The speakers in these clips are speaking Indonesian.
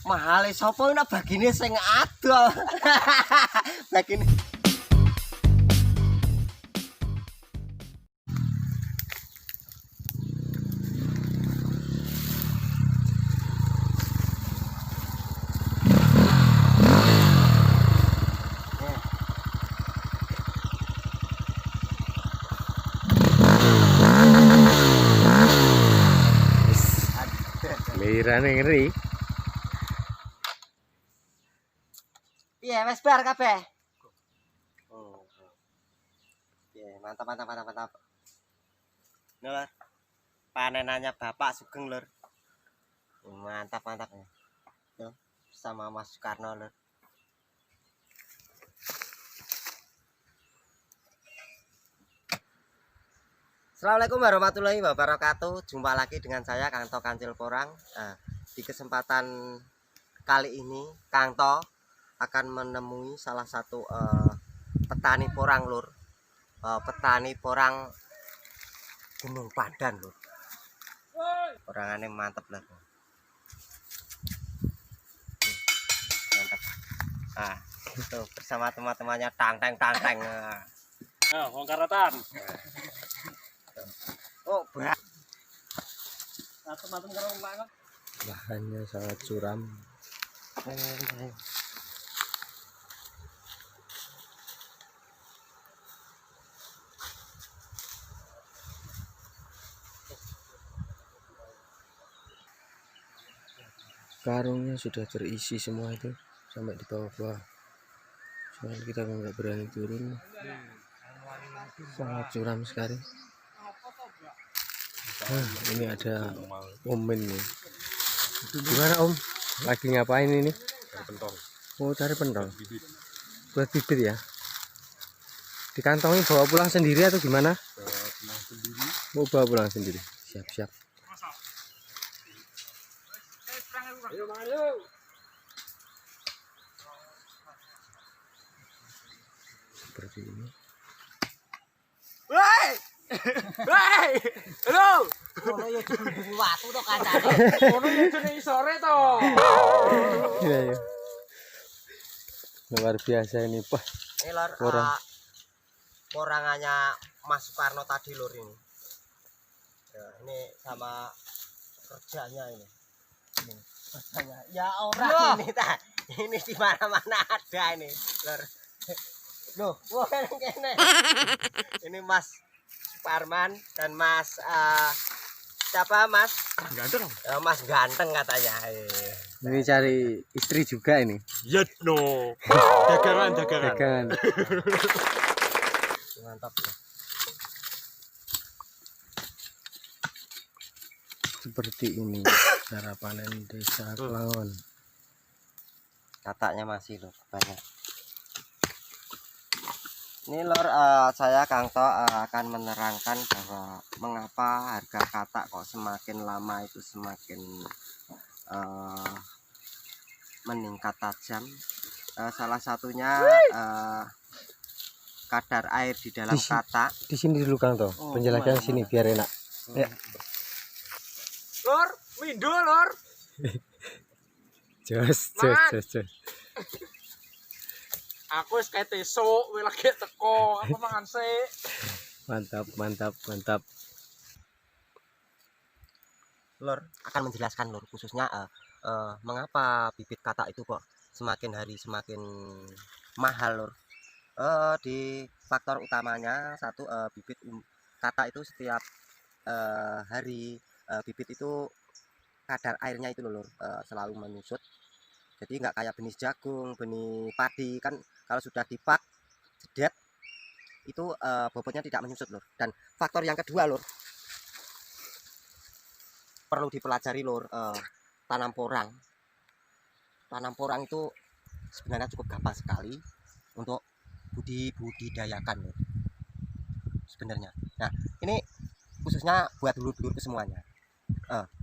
Mahale sapa nek bagine sing adol. Bagine Lirane ngeri. piye wis bar kabeh. Oh. Piye mantap. Lur. Panenannya Bapak Sugeng, Lur. Mantap. Tuh, sama Mas Soekarno, Lur. Assalamualaikum warahmatullahi wabarakatuh. Jumpa lagi dengan saya Kangto Kancil Porang. Di kesempatan kali ini Kangto akan menemui salah satu petani porang, Lur. Petani porang Gunung Pandan, Lur. Porangannya mantep lah. Mantap. Itu bersama teman-temannya tang. Wong karatan. Oh, berat. Matem karo banget. Lahannya sangat curam. Karungnya sudah terisi semua itu sampai di bawah-bawah. Soalnya kita nggak berani turun. Sangat curam sekali. Ini ada Om nih. Gimana Om? Lagi ngapain ini? Cari pentol. Oh, cari pentol. Bibit. Buat bibit ya? Dikantongi bawa pulang sendiri atau gimana? Pulang sendiri. Mau bawa pulang sendiri. Siap. Ayo mangan yuk. Seperti ini. Hei! Halo. Ngono ya dibungku watu to kancane. Ono yo jenenge sore to. Iya. Luar biasa ini, Pak. Ini Lur, porangannya Mas Soekarno tadi, Lur, ini. Ya, ini sama kerjanya ini. Ini kerjanya. Ya orang ini ta. Ini di mana-mana ada ini, Lur. Loh, wah kene. Ini Mas Parman dan Mas siapa Mas? Ganteng. Mas Ganteng katanya. Ini cari istri juga ini. Yet no. Dagangan. Dagangan. Mantap ya. Seperti ini cara panen desa Klangon. Kataknya masih Lur, banyak. Ini Lur, saya Kangto akan menerangkan bahwa mengapa harga katak kok semakin lama itu semakin meningkat tajam. Salah satunya kadar air di dalam katak. Di sini dulu Kang Toh. Penjelasan sini biar enak. Ya. Lur, mindo lur. Jos. Aku wis kate esuk, kowe lagi teko, aku mangan sik. Mantap. Lur akan menjelaskan Lur khususnya mengapa bibit katak itu kok semakin hari semakin mahal, Lur. Di faktor utamanya satu, bibit katak itu setiap hari bibit itu kadar airnya itu Lur selalu menyusut. Jadi nggak kayak benih jagung, benih padi kan kalau sudah dipak jedet itu bobotnya tidak menyusut, Lur. Dan faktor yang kedua, Lur, perlu dipelajari, Lur, tanam porang. Tanam porang itu sebenarnya cukup gampang sekali untuk budidayakan, Lur. Sebenarnya. Nah, ini khususnya buat dulur-dulur semuanya.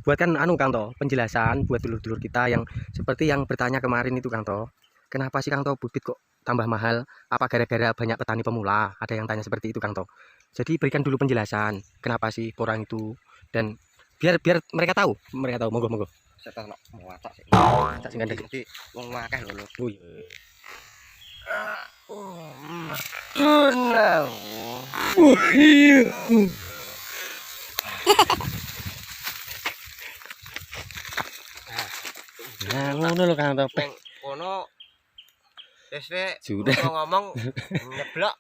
Buat kan Kang Toh, penjelasan buat dulur-dulur kita yang seperti yang bertanya kemarin itu Kang Toh. Kenapa sih Kang Toh bibit kok tambah mahal? Apa gara-gara banyak petani pemula? Ada yang tanya seperti itu Kang Toh. Jadi berikan dulu penjelasan kenapa sih porang itu, dan biar mereka tahu. Monggo. setelah mau watak sih. Tak sing gandeng. Jadi wong akeh lho. Oh iya. Oh iya. Nah, ngono lho Kang Topeng. Neng kono wis Sudah. ngomong nyeblok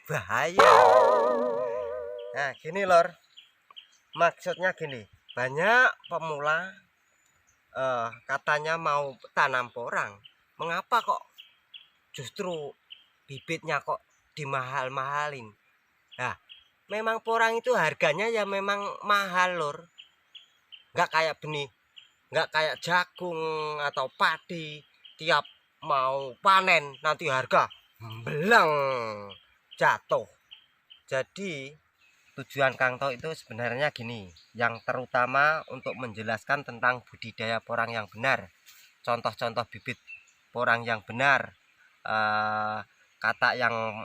bahaya. Nah, gini lor. Maksudnya gini, banyak pemula katanya mau tanam porang. Mengapa kok justru bibitnya kok dimahal-mahalin? Nah, memang porang itu harganya ya memang mahal lor. Nggak kayak benih, nggak kayak jagung atau padi. Tiap mau panen nanti harga belang jatuh. Jadi tujuan Kang To itu sebenarnya gini, yang terutama untuk menjelaskan tentang budidaya porang yang benar, contoh-contoh bibit porang yang benar, kata yang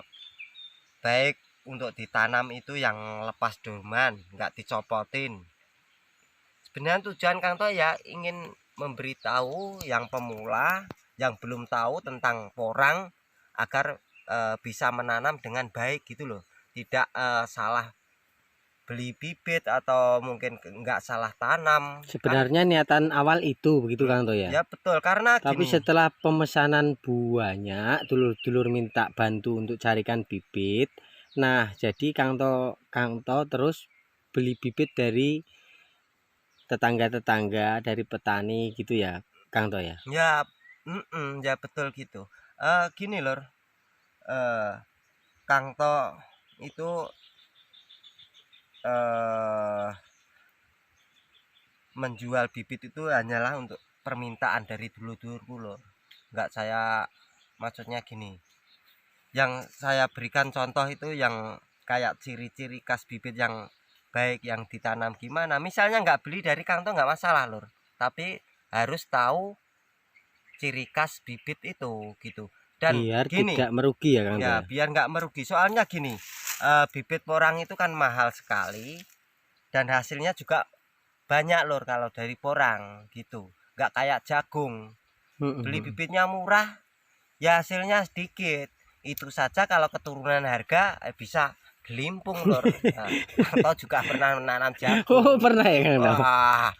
baik untuk ditanam itu yang lepas doman, nggak dicopotin. Sebenarnya tujuan Kang To ya ingin memberitahu yang pemula yang belum tahu tentang porang agar bisa menanam dengan baik gitu loh, tidak salah beli bibit atau mungkin nggak salah tanam. Sebenarnya niatan awal itu begitu Kang To ya. Ya betul, karena Tapi gini, setelah pemesanan banyak, dulur-dulur minta bantu untuk carikan bibit. Nah, jadi Kang To terus beli bibit dari tetangga-tetangga, dari petani gitu ya, Kang To ya. ya ya betul gitu. Gini lor, Kang To itu menjual bibit itu hanyalah untuk permintaan dari dulur-dulurku lor. Nggak, saya maksudnya gini, yang saya berikan contoh itu yang kayak ciri-ciri khas bibit yang baik yang ditanam gimana. Misalnya nggak beli dari Kang To nggak masalah lur, tapi harus tahu ciri khas bibit itu gitu. Dan Biar gini tidak merugi ya Kang To ya, ya. biar nggak merugi, soalnya gini, bibit porang itu kan mahal sekali dan hasilnya juga banyak lur kalau dari porang gitu, nggak kayak jagung. Beli bibitnya murah ya hasilnya sedikit. Itu saja kalau keturunan harga bisa gelimpung lor. Nah, atau juga pernah menanam jagung. Oh, pernah ya Kang To. Wah,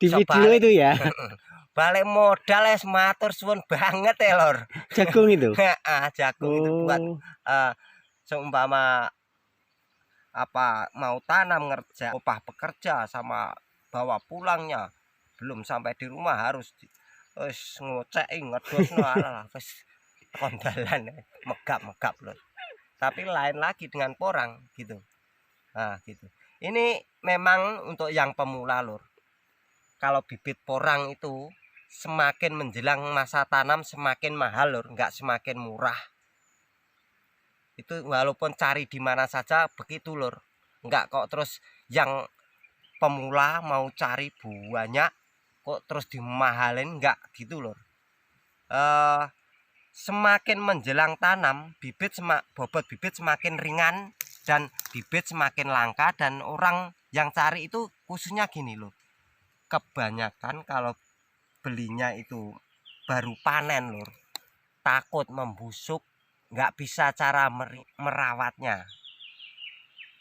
Di video itu ya, balik modal es matur suwun banget ya lor. jagung itu. Jagung itu buat Oh, seumpama apa mau tanam ngerja upah pekerja sama bawa pulangnya belum sampai di rumah harus wis ngoceki ngedosno alah wis kondalan megap-megap lho. Tapi lain lagi dengan porang gitu. Nah, gitu. Ini memang untuk yang pemula lur. Kalau bibit porang itu semakin menjelang masa tanam semakin mahal lur, nggak semakin murah. Itu walaupun cari di mana saja begitu lur. Nggak kok terus yang pemula mau cari banyak kok terus dimahalin, nggak gitu lur. Semakin menjelang tanam bobot bibit semakin ringan dan bibit semakin langka, dan orang yang cari itu khususnya gini loh, kebanyakan kalau belinya itu baru panen lur, takut membusuk, nggak bisa cara merawatnya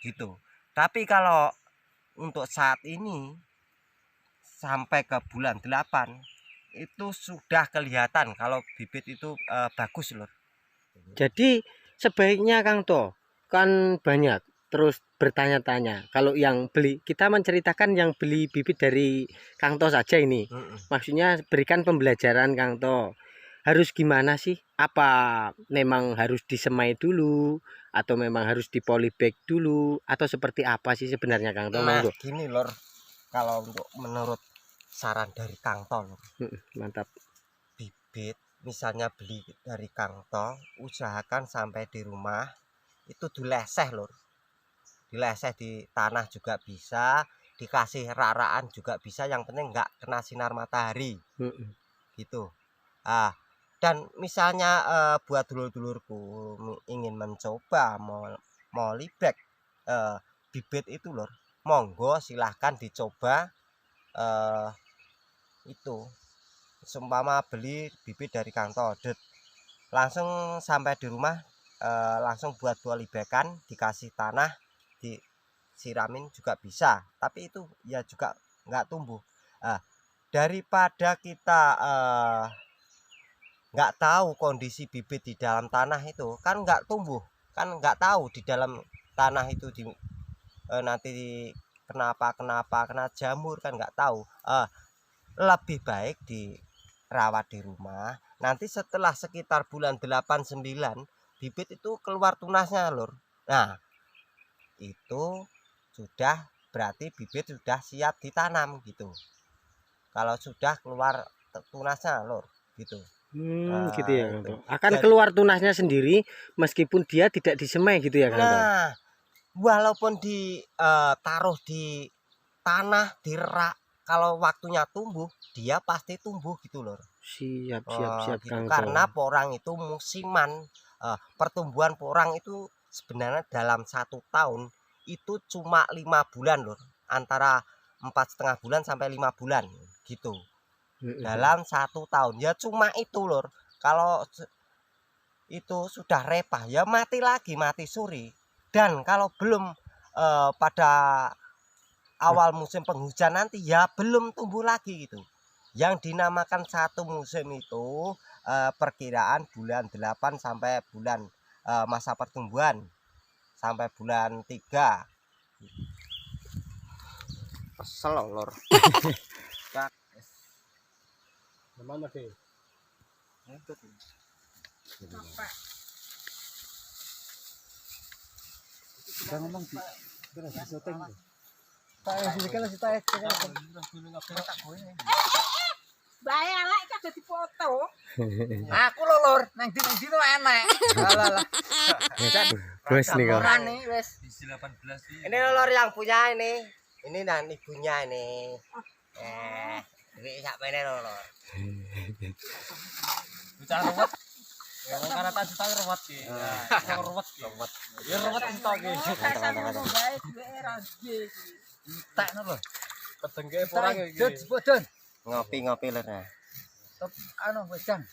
gitu. Tapi kalau untuk saat ini sampai ke bulan 8 itu sudah kelihatan kalau bibit itu bagus lur. jadi sebaiknya Kang To kan banyak terus bertanya-tanya. Kalau yang beli, kita menceritakan yang beli bibit dari Kang To saja ini. Maksudnya berikan pembelajaran Kang To. Harus gimana sih? Apa memang harus disemai dulu atau memang harus dipolybag dulu atau seperti apa sih sebenarnya Kang To? Nah, Monggo. gini lor, kalau untuk menurut saran dari Kang To lur, Mantap. bibit misalnya beli dari Kang To, usahakan sampai di rumah itu dileseh lur. Dileseh di tanah juga bisa, dikasih raraan juga bisa, yang penting nggak kena sinar matahari gitu. Dan misalnya buat dulur-dulurku ingin mencoba mau libek bibit itu lur, monggo silahkan dicoba itu seumpama beli bibit dari Kang Todet langsung sampai di rumah langsung buat libekan, dikasih tanah, disiramin juga bisa, tapi itu ya juga nggak tumbuh. Daripada kita nggak tahu kondisi bibit di dalam tanah itu kan nggak tumbuh, kan nggak tahu di dalam tanah itu nanti kena jamur kan nggak tahu. Lebih baik dirawat di rumah, nanti setelah sekitar bulan 8-9 bibit itu keluar tunasnya lur. Nah itu sudah berarti bibit sudah siap ditanam gitu, kalau sudah keluar tunasnya lur gitu. Gitu ya Kang Itu. To. Akan keluar tunasnya sendiri meskipun dia tidak disemai gitu ya Kang To. Nah, walaupun taruh di tanah, di rak, kalau waktunya tumbuh, dia pasti tumbuh gitu loh. Siap Gitu. Kang To. Karena porang itu musiman. Pertumbuhan porang itu sebenarnya dalam 1 tahun itu cuma 5 bulan loh. Antara 4,5 bulan sampai 5 bulan gitu. Dalam 1 tahun ya cuma itu lur. Kalau itu sudah repah ya mati lagi, mati suri. Dan kalau belum pada awal musim penghujan nanti ya belum tumbuh lagi gitu. Yang dinamakan satu musim itu perkiraan bulan 8 sampai bulan masa pertumbuhan sampai bulan 3. Kesel lur. Mana sih? Udah ngomong di terus di syuting tuh. Tak sini kan si tak Bae elek iki dadi foto. Aku lho lur, nang ndi tuh enek. Alah. Bos nih kok. Orang nih wes. Ini lor yang punya ini. Ini dan ibunya ini. Duit sak mene lor. Bicara ruwet. Ya karena tak juta ruwet ki. Ya ruwet ki. Ya ruwet entok ki. Bae duwe ragi. Tekno lho. Pedengke porang iki. Don. Ngopi-ngopi lor. Anu wes jang.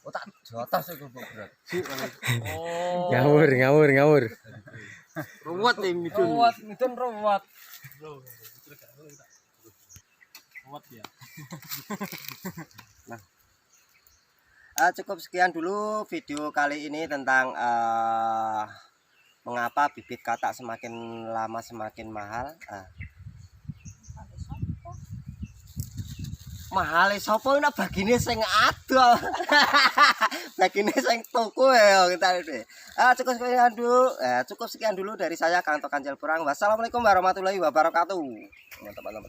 Otak jotos iku berat. Oh. Ngawur. Ruwet nih midun. Midun ruwet. Ruwet ya. Cukup sekian dulu video kali ini tentang mengapa bibit katak semakin lama semakin mahal. Mahal sapa nek bagine sing adol. Bagine sing tuku ya kita iki. Cukup sekian dulu dari saya Kang To Kanjel Purang. Wassalamualaikum warahmatullahi wabarakatuh. Teman-teman.